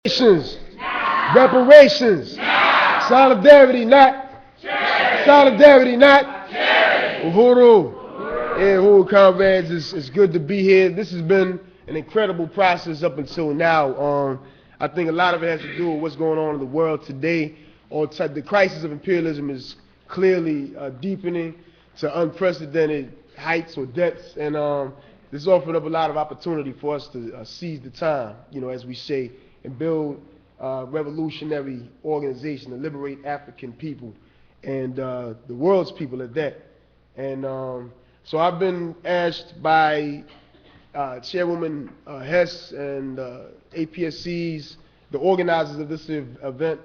Reparations. Reparations. Solidarity not. Solidarity not. Uhuru. Yeah, Uhuru comrades, it's good to be here. This has been an incredible process up until now. I think a lot of it has to do with what's going on in the world today. The crisis of imperialism is clearly deepening to unprecedented heights or depths, and this offered up a lot of opportunity for us to seize the time, as we say, and build revolutionary organization to liberate African people and the world's people at that. And so I've been asked by Chairwoman Hess and APSC's, the organizers of this event,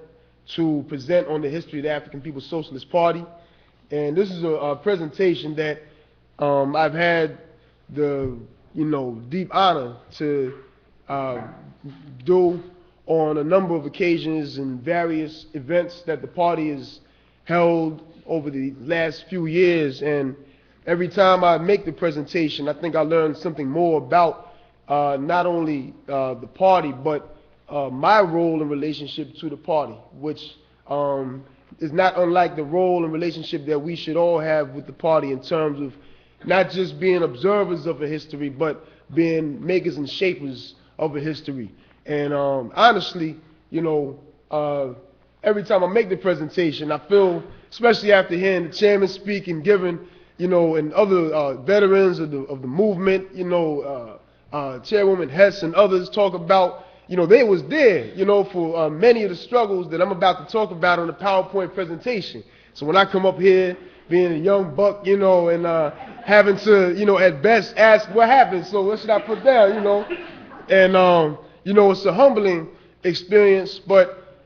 to present on the history of the African People's Socialist Party. And this is a presentation that I've had the deep honor to do on a number of occasions and various events that the party has held over the last few years. And every time I make the presentation, I think I learn something more about not only the party, but my role in relationship to the party, which is not unlike the role and relationship that we should all have with the party in terms of not just being observers of a history, but being makers and shapers of a history. And honestly, every time I make the presentation, I feel, especially after hearing the chairman speak and giving, and other veterans of the movement, Chairwoman Hess and others talk about, they was there, for many of the struggles that I'm about to talk about on the PowerPoint presentation. So when I come up here, being a young buck, and having to, at best ask what happened, so what should I put down, and it's a humbling experience, but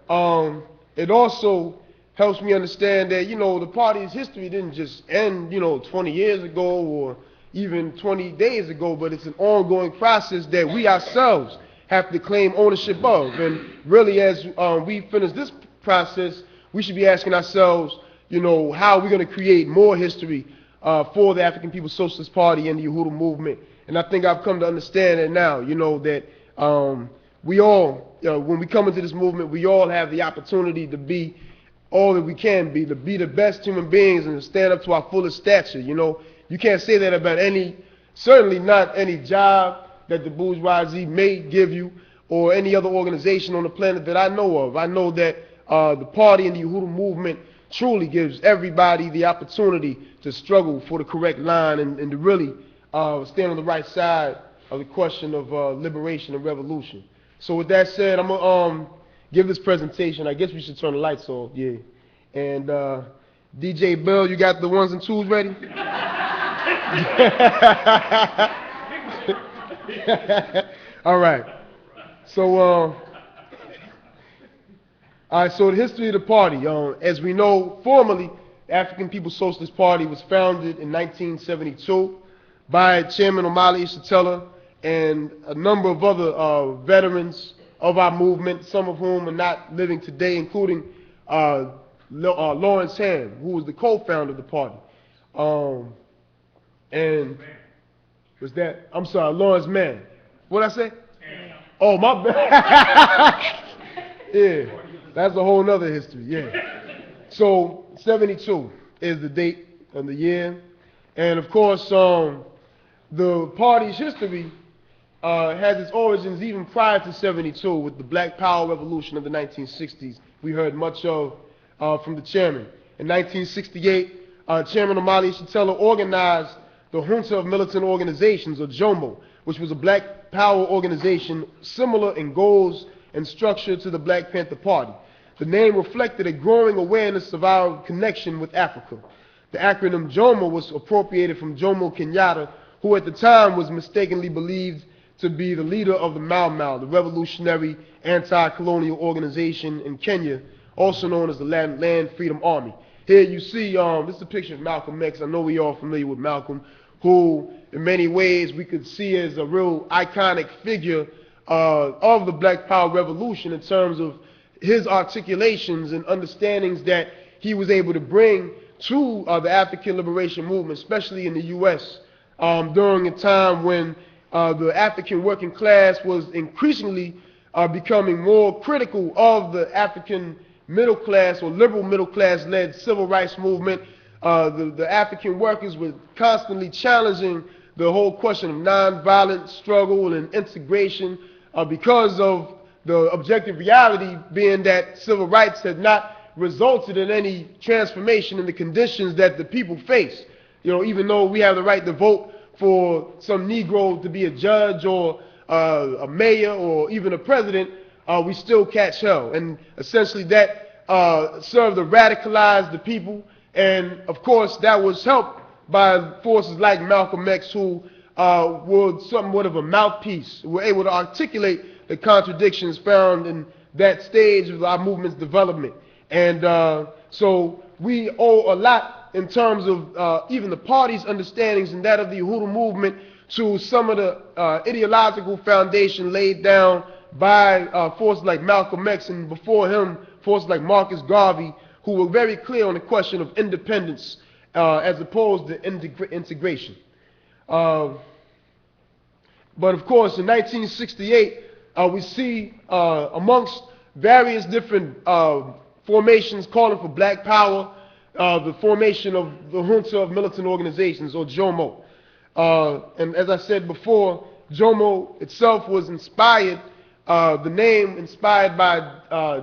it also helps me understand that, the party's history didn't just end, 20 years ago or even 20 days ago, but it's an ongoing process that we ourselves have to claim ownership of. And really, as we finish this process, we should be asking ourselves, how are we going to create more history for the African People's Socialist Party and the Uhuru movement. And I think I've come to understand that now, that we all, when we come into this movement, we all have the opportunity to be all that we can be, to be the best human beings and to stand up to our fullest stature. You can't say that about certainly not any job that the bourgeoisie may give you or any other organization on the planet that I know of. I know that the party and the Uhuru movement truly gives everybody the opportunity to struggle for the correct line and to really stand on the right side of the question of liberation and revolution. So with that said, I'm going to give this presentation. I guess we should turn the lights off, yeah. And DJ Bill, you got the ones and twos ready? All right. So, all right, so the history of the party. As we know, formally, the African People's Socialist Party was founded in 1972 by Chairman Omali Yeshitela and a number of other veterans of our movement, some of whom are not living today, including Lawrence Ham, who was the co-founder of the party. And was that, I'm sorry, Lawrence Mann. What did I say? Oh, my bad. Yeah, that's a whole nother history, yeah. So, 72 is the date and the year. And of course, the party's history has its origins even prior to 72 with the Black Power Revolution of the 1960s. We heard much of from the chairman. In 1968, Chairman Omali Yeshitela organized the Junta of Militant Organizations, or JOMO, which was a Black Power organization similar in goals and structure to the Black Panther Party. The name reflected a growing awareness of our connection with Africa. The acronym JOMO was appropriated from Jomo Kenyatta, who at the time was mistakenly believed to be the leader of the Mau Mau, the revolutionary anti-colonial organization in Kenya, also known as the Land Freedom Army. Here you see, this is a picture of Malcolm X. I know we all familiar with Malcolm, who in many ways we could see as a real iconic figure of the Black Power Revolution in terms of his articulations and understandings that he was able to bring to the African liberation movement, especially in the U.S., during a time when the African working class was increasingly are becoming more critical of the African middle class or liberal middle class led civil rights movement. The African workers were constantly challenging the whole question of nonviolent struggle and integration because of the objective reality being that civil rights had not resulted in any transformation in the conditions that the people face. You know, even though we have the right to vote for some Negro to be a judge or a mayor or even a president, we still catch hell. And essentially that served to radicalize the people. And of course that was helped by forces like Malcolm X, who were somewhat of a mouthpiece, were able to articulate the contradictions found in that stage of our movement's development. And so we owe a lot in terms of even the party's understandings and that of the Uhuru movement to some of the ideological foundation laid down by forces like Malcolm X, and before him forces like Marcus Garvey, who were very clear on the question of independence as opposed to integration. But of course in 1968 we see amongst various different formations calling for black power, the formation of the Junta of Militant Organizations, or JOMO. And as I said before, JOMO itself was inspired, the name inspired by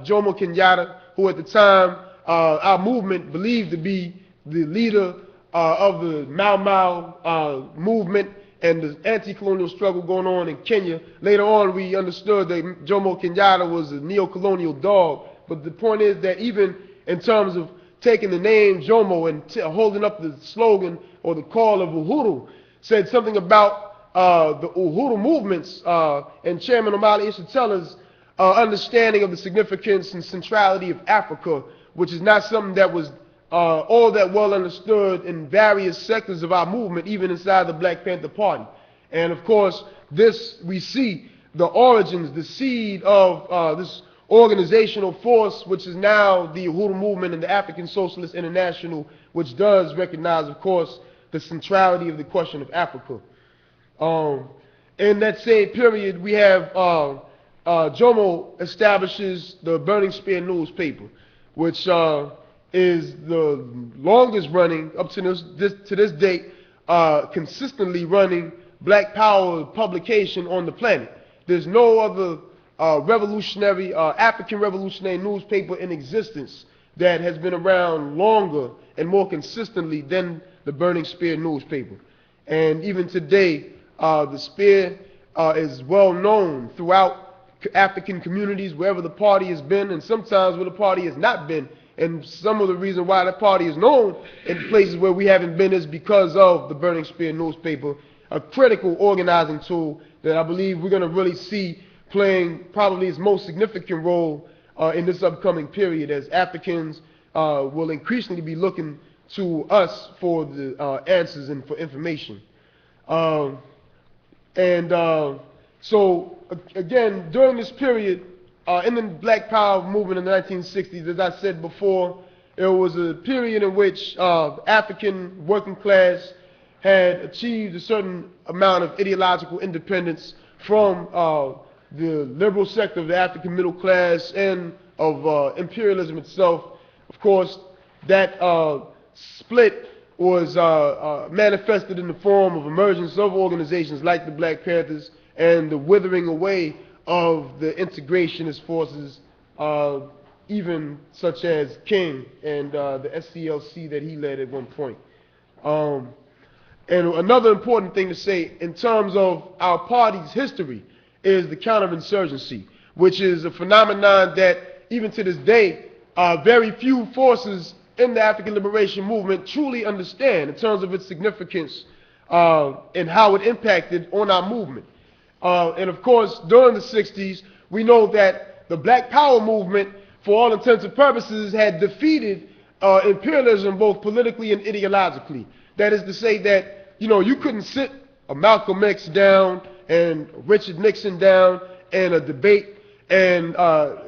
Jomo Kenyatta, who at the time our movement believed to be the leader of the Mau Mau movement and the anti-colonial struggle going on in Kenya. Later on we understood that Jomo Kenyatta was a neo-colonial dog, but the point is that even in terms of taking the name Jomo and holding up the slogan or the call of Uhuru, said something about the Uhuru movements and Chairman Omali Ishitela's understanding of the significance and centrality of Africa, which is not something that was all that well understood in various sectors of our movement, even inside the Black Panther Party. And of course, this, we see the origins, the seed of this organizational force, which is now the Uhuru movement and the African Socialist International, which does recognize, of course, the centrality of the question of Africa. In that same period, we have Jomo establishes the Burning Spear newspaper, which is the longest running, up to this date, consistently running black power publication on the planet. There's no other revolutionary, African revolutionary newspaper in existence that has been around longer and more consistently than the Burning Spear newspaper. And even today, the Spear is well known throughout African communities, wherever the party has been, and sometimes where the party has not been. And some of the reason why the party is known in places where we haven't been is because of the Burning Spear newspaper, a critical organizing tool that I believe we're going to really see playing probably its most significant role in this upcoming period, as Africans will increasingly be looking to us for the answers and for information. So again, during this period, in the Black Power movement in the 1960s, as I said before, it was a period in which African working class had achieved a certain amount of ideological independence from the liberal sector of the African middle class and of imperialism itself. Of course, that split was manifested in the form of emergence of organizations like the Black Panthers and the withering away of the integrationist forces, even such as King and the SCLC that he led at one point. And another important thing to say in terms of our party's history is the counterinsurgency, which is a phenomenon that even to this day, very few forces in the African liberation movement truly understand in terms of its significance and how it impacted on our movement. And of course, during the 60s, we know that the Black Power movement, for all intents and purposes, had defeated imperialism both politically and ideologically. That is to say that, you know, you couldn't sit a Malcolm X down and Richard Nixon down in a debate and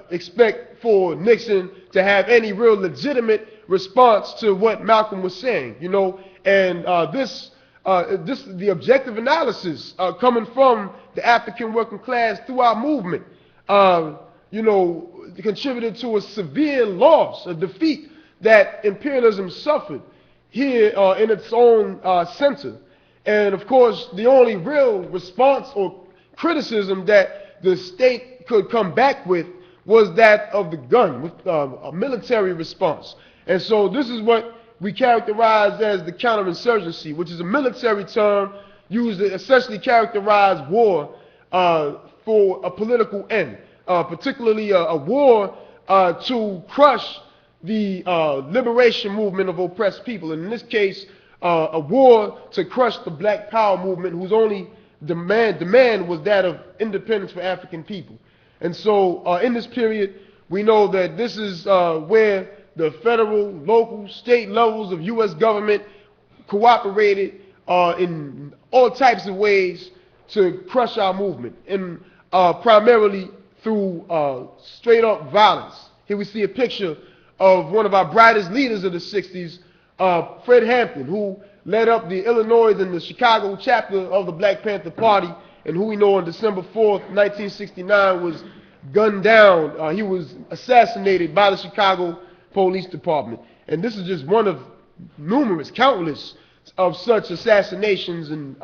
expect for Nixon to have any real legitimate response to what Malcolm was saying, you know. And the objective analysis coming from the African working class through our movement you know, contributed to a severe loss, a defeat that imperialism suffered here in its own center. And of course, the only real response or criticism that the state could come back with was that of the gun, with a military response. And so this is what we characterize as the counterinsurgency, which is a military term used to essentially characterize war for a political end, particularly a war to crush the liberation movement of oppressed people. And in this case, a war to crush the Black Power movement, whose only demand was that of independence for African people. And so in this period, we know that this is where the federal, local, state levels of U.S. government cooperated in all types of ways to crush our movement, and primarily through straight up violence. Here we see a picture of one of our brightest leaders of the 60s, Fred Hampton, who led up the Illinois and the Chicago chapter of the Black Panther Party, and who we know on December 4th, 1969 was gunned down. He was assassinated by the Chicago Police Department. And this is just one of numerous, countless of such assassinations and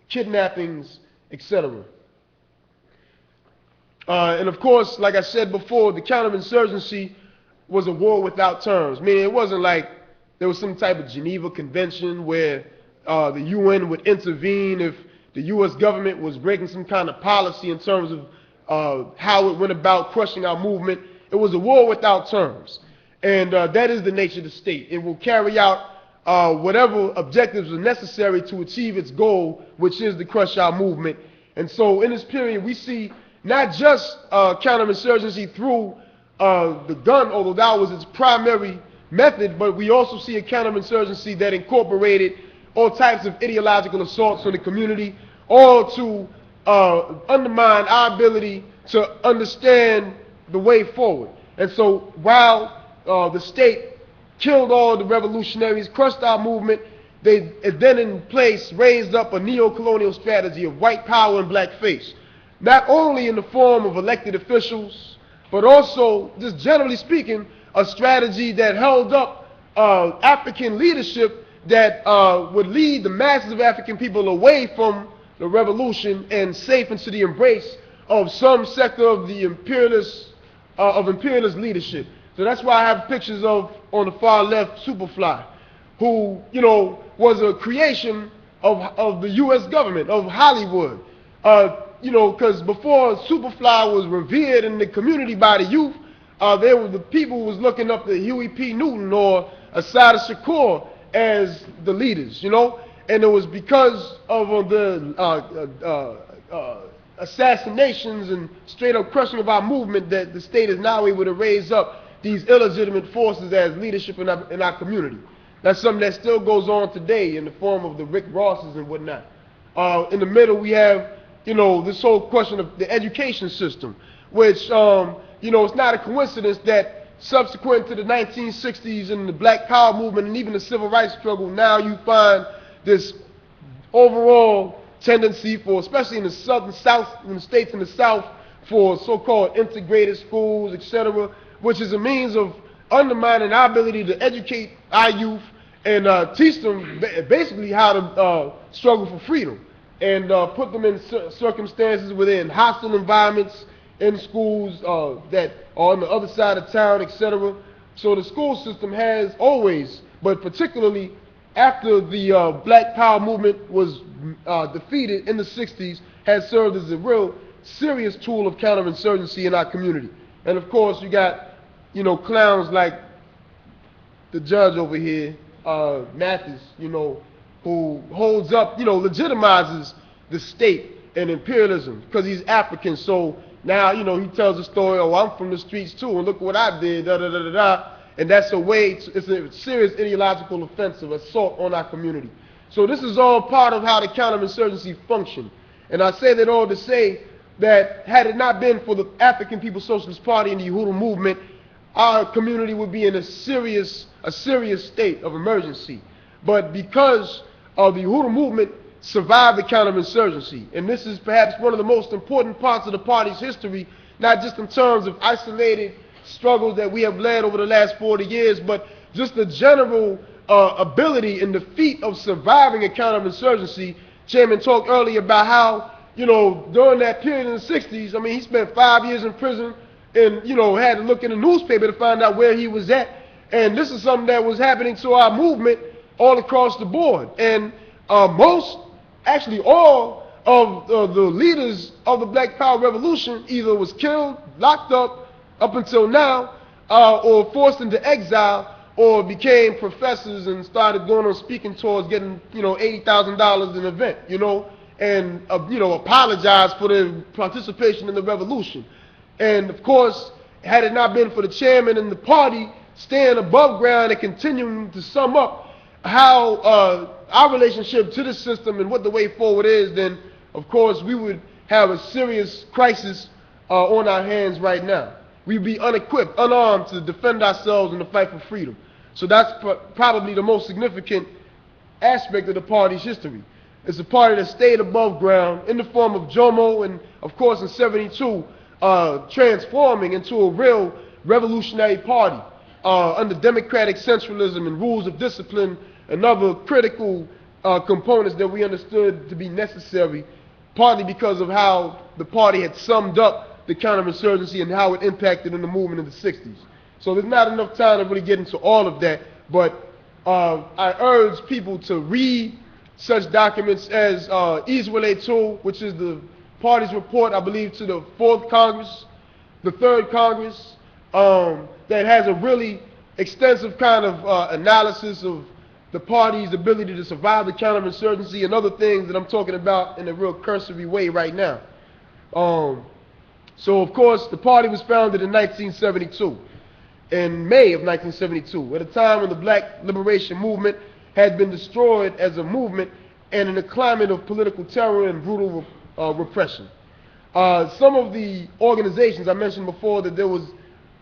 kidnappings, etc. And of course, like I said before, the counterinsurgency was a war without terms. Meaning it wasn't like there was some type of Geneva Convention where the UN would intervene if the U.S. government was breaking some kind of policy in terms of how it went about crushing our movement. It was a war without terms. And that is the nature of the state. It will carry out whatever objectives are necessary to achieve its goal, which is to crush our movement. And so in this period, we see not just counterinsurgency through the gun, although that was its primary method, but we also see a counterinsurgency that incorporated all types of ideological assaults on the community, all to undermine our ability to understand the way forward. And so while the state killed all the revolutionaries, crushed our movement, they then in place raised up a neo-colonial strategy of white power and blackface, not only in the form of elected officials, but also, just generally speaking, a strategy that held up African leadership that would lead the masses of African people away from the revolution and safe into the embrace of some sector of the imperialist leadership. So that's why I have pictures of, on the far left, Superfly, who, you know, was a creation of the U.S. government, of Hollywood. You know, because before Superfly was revered in the community by the youth, the people was looking up to Huey P. Newton or Assata Shakur as the leaders, you know. And it was because of the assassinations and straight up crushing of our movement that the state is now able to raise up these illegitimate forces as leadership in our community. That's something that still goes on today in the form of the Rick Rosses and whatnot. In the middle we have, you know, this whole question of the education system, which, you know, it's not a coincidence that subsequent to the 1960s and the Black Power movement and even the Civil Rights struggle, now you find this overall tendency for, especially in the southern South, in the states in the South, for so-called integrated schools, etc., which is a means of undermining our ability to educate our youth and teach them basically how to struggle for freedom, and put them in circumstances within hostile environments in schools that are on the other side of town, etc. So the school system has always, but particularly after the Black Power movement was defeated in the 60s, has served as a real serious tool of counterinsurgency in our community. And of course, you got, you know, clowns like the judge over here, Mathis, you know, who holds up, you know, legitimizes the state and imperialism because he's African. So now, you know, he tells a story, oh, I'm from the streets too, and look what I did, da da da da da. And that's a way, it's a serious ideological offensive assault on our community. So this is all part of how the counterinsurgency functioned. And I say that all to say that had it not been for the African People's Socialist Party and the Uhuru movement, our community would be in a serious state of emergency. But because of the Uhuru movement survive the counterinsurgency. And this is perhaps one of the most important parts of the party's history, not just in terms of isolated struggles that we have led over the last 40 years, but just the general ability and the feat of surviving a counterinsurgency. Chairman talked earlier about how, during that period in the 60s, I mean, he spent 5 years in prison and, had to look in the newspaper to find out where he was at. And this is something that was happening to our movement all across the board. And actually all of the leaders of the Black Power Revolution either was killed, locked up until now, or forced into exile, or became professors and started going on speaking tours, getting, $80,000 an event, and, apologized for their participation in the revolution. And of course, had it not been for the chairman and the party staying above ground and continuing to sum up how our relationship to the system and what the way forward is, then of course we would have a serious crisis on our hands right now. We'd be unequipped, unarmed to defend ourselves in the fight for freedom. So that's probably the most significant aspect of the party's history. It's a party that stayed above ground in the form of JOMO, and of course in '72 transforming into a real revolutionary party under democratic centralism and rules of discipline and other critical components that we understood to be necessary, partly because of how the party had summed up the counterinsurgency and how it impacted in the movement in the 60s. So there's not enough time to really get into all of that, but I urge people to read such documents as Israel 2, which is the party's report, I believe, to the 4th Congress, the 3rd Congress, that has a really extensive kind of analysis of the party's ability to survive the counterinsurgency and other things that I'm talking about in a real cursory way right now. So, of course, the party was founded in 1972, in May of 1972, at a time when the Black Liberation Movement had been destroyed as a movement and in a climate of political terror and brutal repression. Some of the organizations, I mentioned before that there was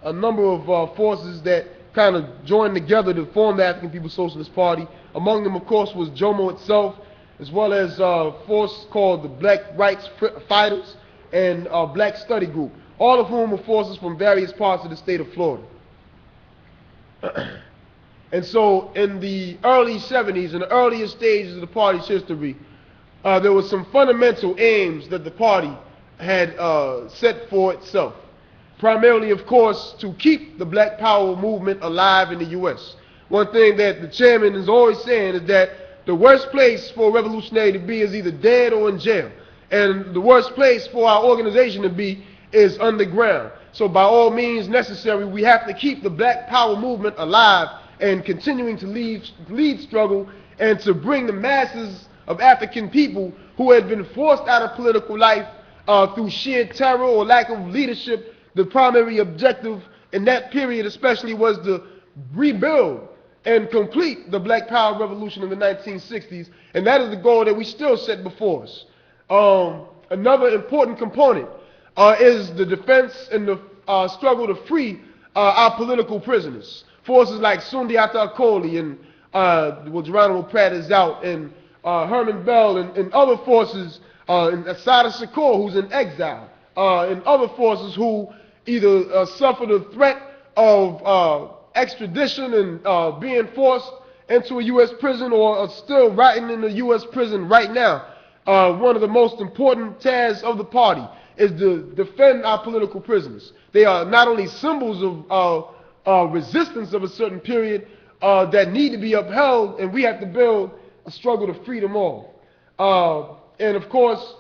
a number of forces that kind of joined together to form the African People's Socialist Party. Among them, of course, was JOMO itself, as well as a force called the Black Rights Fighters and Black Study Group, all of whom were forces from various parts of the state of Florida. And so in the early 70s, in the earliest stages of the party's history, there were some fundamental aims that the party had set for itself. Primarily, of course, to keep the Black Power movement alive in the U.S. One thing that the chairman is always saying is that the worst place for a revolutionary to be is either dead or in jail. And the worst place for our organization to be is underground. So by all means necessary, we have to keep the Black Power movement alive and continuing to lead struggle and to bring the masses of African people who had been forced out of political life through sheer terror or lack of leadership. The primary objective in that period especially was to rebuild and complete the Black Power Revolution in the 1960s, and that is the goal that we still set before us. Another important component is the defense and the struggle to free our political prisoners. Forces like Sundiata Acoli and Geronimo Pratt is out, and Herman Bell and other forces, and Assata Shakur, who's in exile, and other forces who either suffer the threat of extradition and being forced into a U.S. prison or are still rotting in a U.S. prison right now. One of the most important tasks of the party is to defend our political prisoners. They are not only symbols of resistance of a certain period that need to be upheld, and we have to build a struggle to free them all. And of course,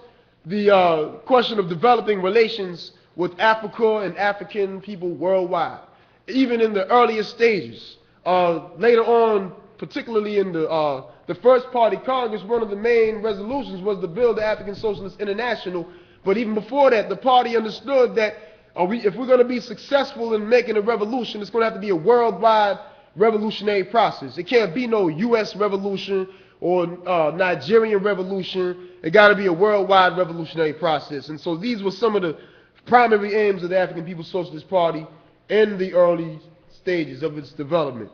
the question of developing relations with Africa and African people worldwide, even in the earliest stages. Later on, particularly in the first party Congress, one of the main resolutions was to build the African Socialist International. But even before that, the party understood that if we're going to be successful in making a revolution, it's going to have to be a worldwide revolutionary process. It can't be no U.S. revolution or Nigerian revolution. It got to be a worldwide revolutionary process. And so these were some of the primary aims of the African People's Socialist Party in the early stages of its development.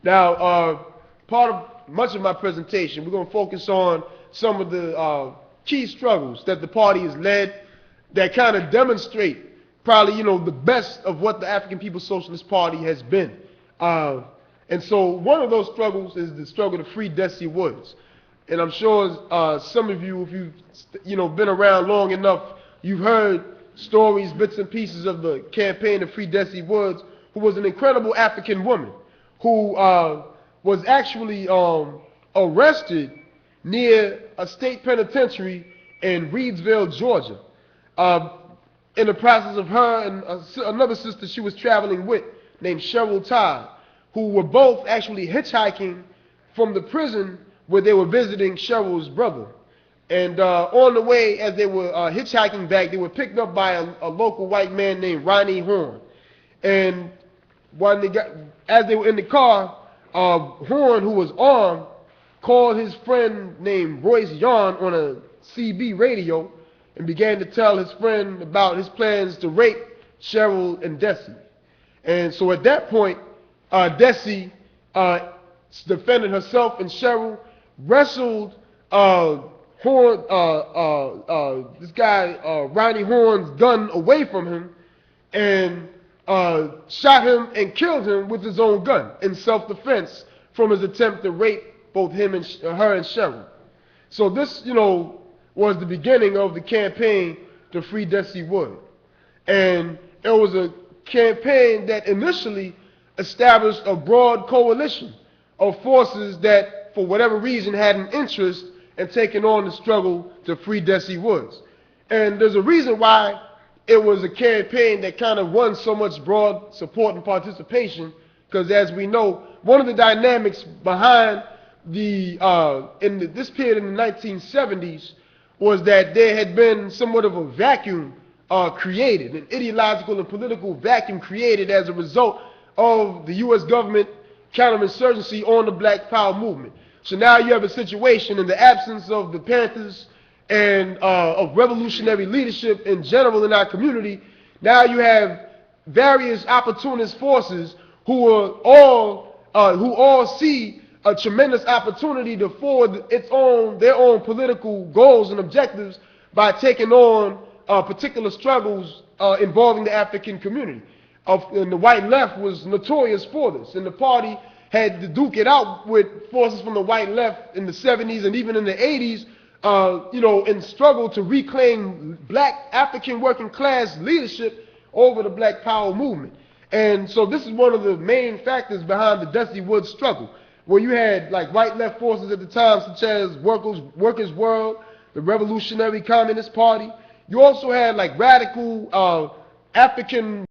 Now, part of much of my presentation, we're going to focus on some of the key struggles that the party has led that kind of demonstrate probably, you know, the best of what the African People's Socialist Party has been. And so one of those struggles is the struggle to free Desi Woods. And I'm sure some of you, if you've been around long enough, you've heard stories, bits and pieces of the campaign to free Desi Woods, who was an incredible African woman who was actually arrested near a state penitentiary in Reedsville, Georgia, in the process of her and another sister she was traveling with named Cheryl Todd, who were both actually hitchhiking from the prison where they were visiting Cheryl's brother. And on the way, as they were hitchhiking back, they were picked up by a local white man named Ronnie Horn. And as they were in the car, Horn, who was armed, called his friend named Royce Yarn on a CB radio and began to tell his friend about his plans to rape Cheryl and Desi. And so at that point, Desi defended herself, and Cheryl wrestled this guy Ronnie Horn's gun away from him and shot him and killed him with his own gun in self-defense from his attempt to rape both him and her and Cheryl. So this, was the beginning of the campaign to free Desi Wood. And it was a campaign that initially established a broad coalition of forces that, for whatever reason, had an interest in taking on the struggle to free Desi Woods. And there's a reason why it was a campaign that kind of won so much broad support and participation, because as we know, one of the dynamics behind this period in the 1970s was that there had been somewhat of a vacuum created, an ideological and political vacuum created as a result of the U.S. government counterinsurgency on the Black Power movement. So now you have a situation in the absence of the Panthers and of revolutionary leadership in general in our community. Now you have various opportunist forces who all see a tremendous opportunity to forward their own political goals and objectives by taking on particular struggles involving the African community. And the white left was notorious for this, and the party had to duke it out with forces from the white left in the 70s and even in the 80s, in struggle to reclaim black African working class leadership over the Black Power movement. And so this is one of the main factors behind the Desi Woods struggle, where you had like right left forces at the time such as Workers' World, the Revolutionary Communist Party. You also had like radical African